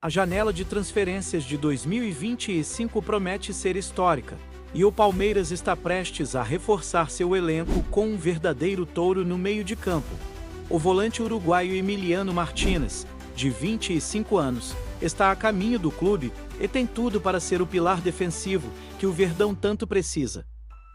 A janela de transferências de 2025 promete ser histórica, e o Palmeiras está prestes a reforçar seu elenco com um verdadeiro touro no meio de campo. O volante uruguaio Emiliano Martínez, de 25 anos, está a caminho do clube e tem tudo para ser o pilar defensivo que o Verdão tanto precisa.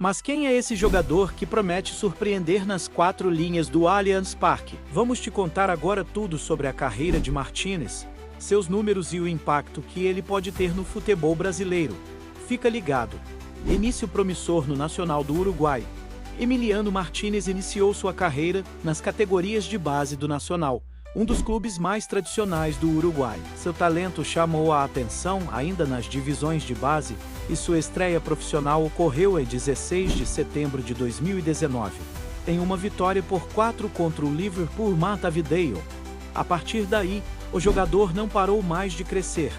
Mas quem é esse jogador que promete surpreender nas 4 linhas do Allianz Parque? Vamos te contar agora tudo sobre a carreira de Martínez, seus números e o impacto que ele pode ter no futebol brasileiro. Fica ligado. Início promissor no Nacional do Uruguai. Emiliano Martínez iniciou sua carreira nas categorias de base do Nacional, um dos clubes mais tradicionais do Uruguai. Seu talento chamou a atenção ainda nas divisões de base e sua estreia profissional ocorreu em 16 de setembro de 2019, em uma vitória por 4 contra o Liverpool Montevideo. A partir daí, o jogador não parou mais de crescer.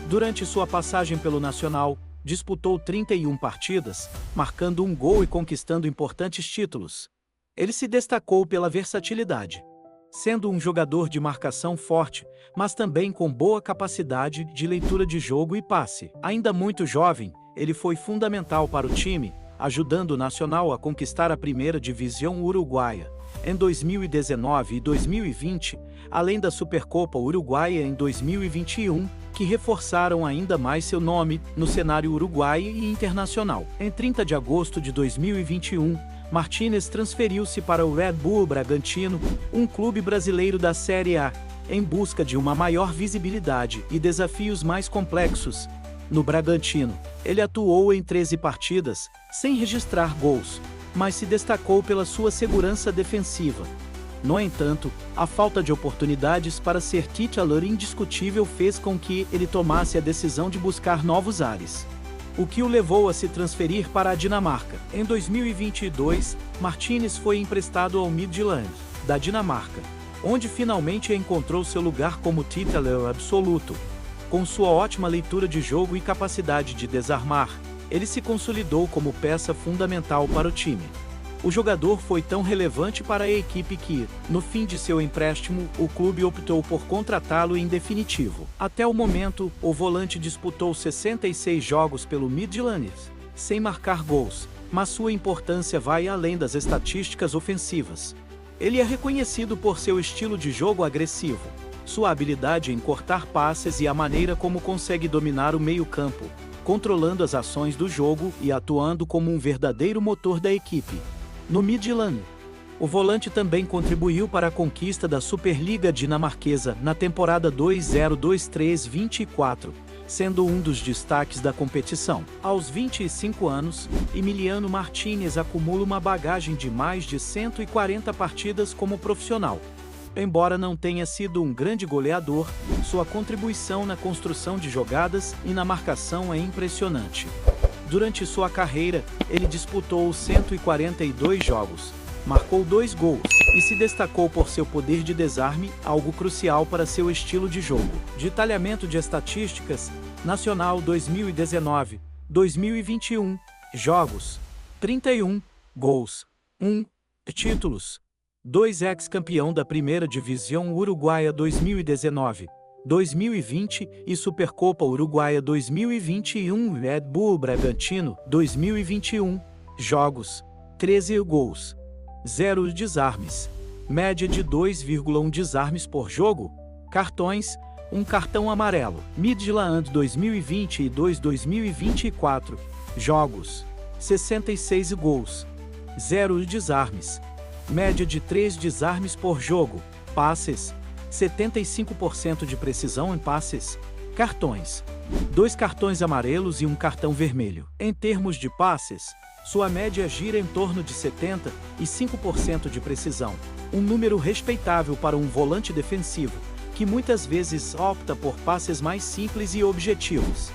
Durante sua passagem pelo Nacional, disputou 31 partidas, marcando um gol e conquistando importantes títulos. Ele se destacou pela versatilidade, sendo um jogador de marcação forte, mas também com boa capacidade de leitura de jogo e passe. Ainda muito jovem, ele foi fundamental para o time, ajudando o Nacional a conquistar a primeira divisão uruguaia em 2019 e 2020, além da Supercopa Uruguaia em 2021, que reforçaram ainda mais seu nome no cenário uruguaio e internacional. Em 30 de agosto de 2021, Martínez transferiu-se para o Red Bull Bragantino, um clube brasileiro da Série A, em busca de uma maior visibilidade e desafios mais complexos. No Bragantino, ele atuou em 13 partidas, sem registrar gols, mas se destacou pela sua segurança defensiva. No entanto, a falta de oportunidades para ser titular indiscutível fez com que ele tomasse a decisão de buscar novos ares, o que o levou a se transferir para a Dinamarca. Em 2022, Martínez foi emprestado ao Midtjylland, da Dinamarca, onde finalmente encontrou seu lugar como titular absoluto. Com sua ótima leitura de jogo e capacidade de desarmar, ele se consolidou como peça fundamental para o time. O jogador foi tão relevante para a equipe que, no fim de seu empréstimo, o clube optou por contratá-lo em definitivo. Até o momento, o volante disputou 66 jogos pelo Midtjylland, sem marcar gols, mas sua importância vai além das estatísticas ofensivas. Ele é reconhecido por seu estilo de jogo agressivo, sua habilidade em cortar passes e a maneira como consegue dominar o meio-campo, controlando as ações do jogo e atuando como um verdadeiro motor da equipe. No Midtjylland, o volante também contribuiu para a conquista da Superliga dinamarquesa na temporada 2023-24, sendo um dos destaques da competição. Aos 25 anos, Emiliano Martínez acumula uma bagagem de mais de 140 partidas como profissional. Embora não tenha sido um grande goleador, sua contribuição na construção de jogadas e na marcação é impressionante. Durante sua carreira, ele disputou 142 jogos, marcou 2 gols e se destacou por seu poder de desarme, algo crucial para seu estilo de jogo. Detalhamento de estatísticas: Nacional 2019, 2021, jogos, 31, gols, 1, títulos, 2 ex-campeão da Primeira Divisão Uruguaia 2019. 2020 e Supercopa Uruguaia 2021. Red Bull Bragantino 2021, jogos, 13 gols, 0 desarmes, média de 2,1 desarmes por jogo, cartões, 1 cartão amarelo. Midtjylland 2022 2024, jogos, 66 gols, 0 desarmes, média de 3 desarmes por jogo, passes, 75% de precisão em passes, cartões, 2 cartões amarelos e 1 cartão vermelho. Em termos de passes, sua média gira em torno de 75% de precisão, um número respeitável para um volante defensivo, que muitas vezes opta por passes mais simples e objetivos.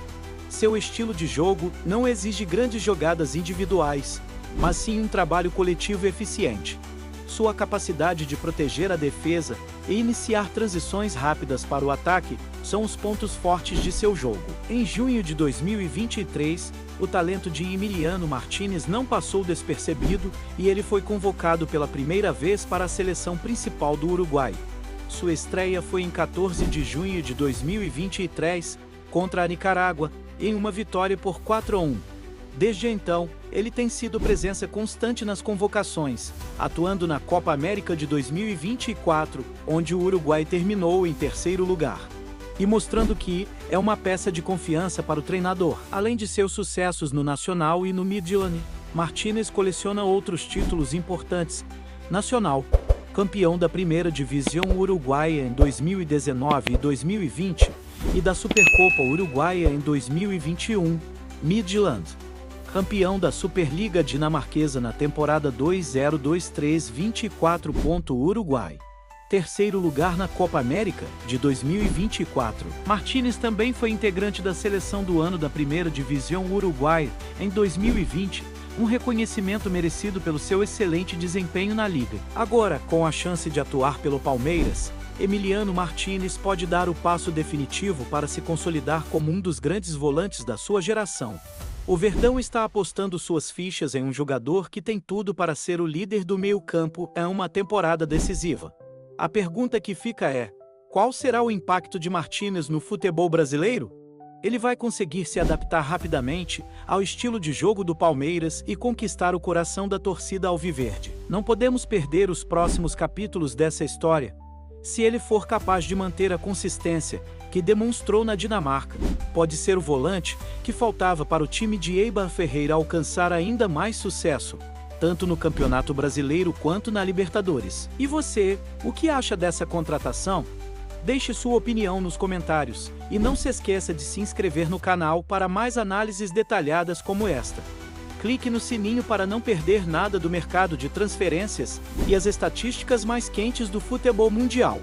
Seu estilo de jogo não exige grandes jogadas individuais, mas sim um trabalho coletivo eficiente. Sua capacidade de proteger a defesa e iniciar transições rápidas para o ataque são os pontos fortes de seu jogo. Em junho de 2023, o talento de Emiliano Martínez não passou despercebido e ele foi convocado pela primeira vez para a seleção principal do Uruguai. Sua estreia foi em 14 de junho de 2023, contra a Nicarágua, em uma vitória por 4-1. Desde então, ele tem sido presença constante nas convocações, atuando na Copa América de 2024, onde o Uruguai terminou em terceiro lugar. E mostrando que é uma peça de confiança para o treinador. Além de seus sucessos no Nacional e no Midtjylland, Martínez coleciona outros títulos importantes. Nacional, campeão da primeira divisão uruguaia em 2019 e 2020 e da Supercopa Uruguaia em 2021, Midtjylland, campeão da Superliga dinamarquesa na temporada 2023-24. Uruguai, terceiro lugar na Copa América de 2024. Martínez também foi integrante da seleção do ano da primeira divisão uruguaia em 2020, um reconhecimento merecido pelo seu excelente desempenho na liga. Agora, com a chance de atuar pelo Palmeiras, Emiliano Martínez pode dar o passo definitivo para se consolidar como um dos grandes volantes da sua geração. O Verdão está apostando suas fichas em um jogador que tem tudo para ser o líder do meio-campo em uma temporada decisiva. A pergunta que fica é: qual será o impacto de Martínez no futebol brasileiro? Ele vai conseguir se adaptar rapidamente ao estilo de jogo do Palmeiras e conquistar o coração da torcida alviverde. Não podemos perder os próximos capítulos dessa história. Se ele for capaz de manter a consistência que demonstrou na Dinamarca, pode ser o volante que faltava para o time de Eibar Ferreira alcançar ainda mais sucesso, tanto no Campeonato Brasileiro quanto na Libertadores. E você, o que acha dessa contratação? Deixe sua opinião nos comentários e não se esqueça de se inscrever no canal para mais análises detalhadas como esta. Clique no sininho para não perder nada do mercado de transferências e as estatísticas mais quentes do futebol mundial.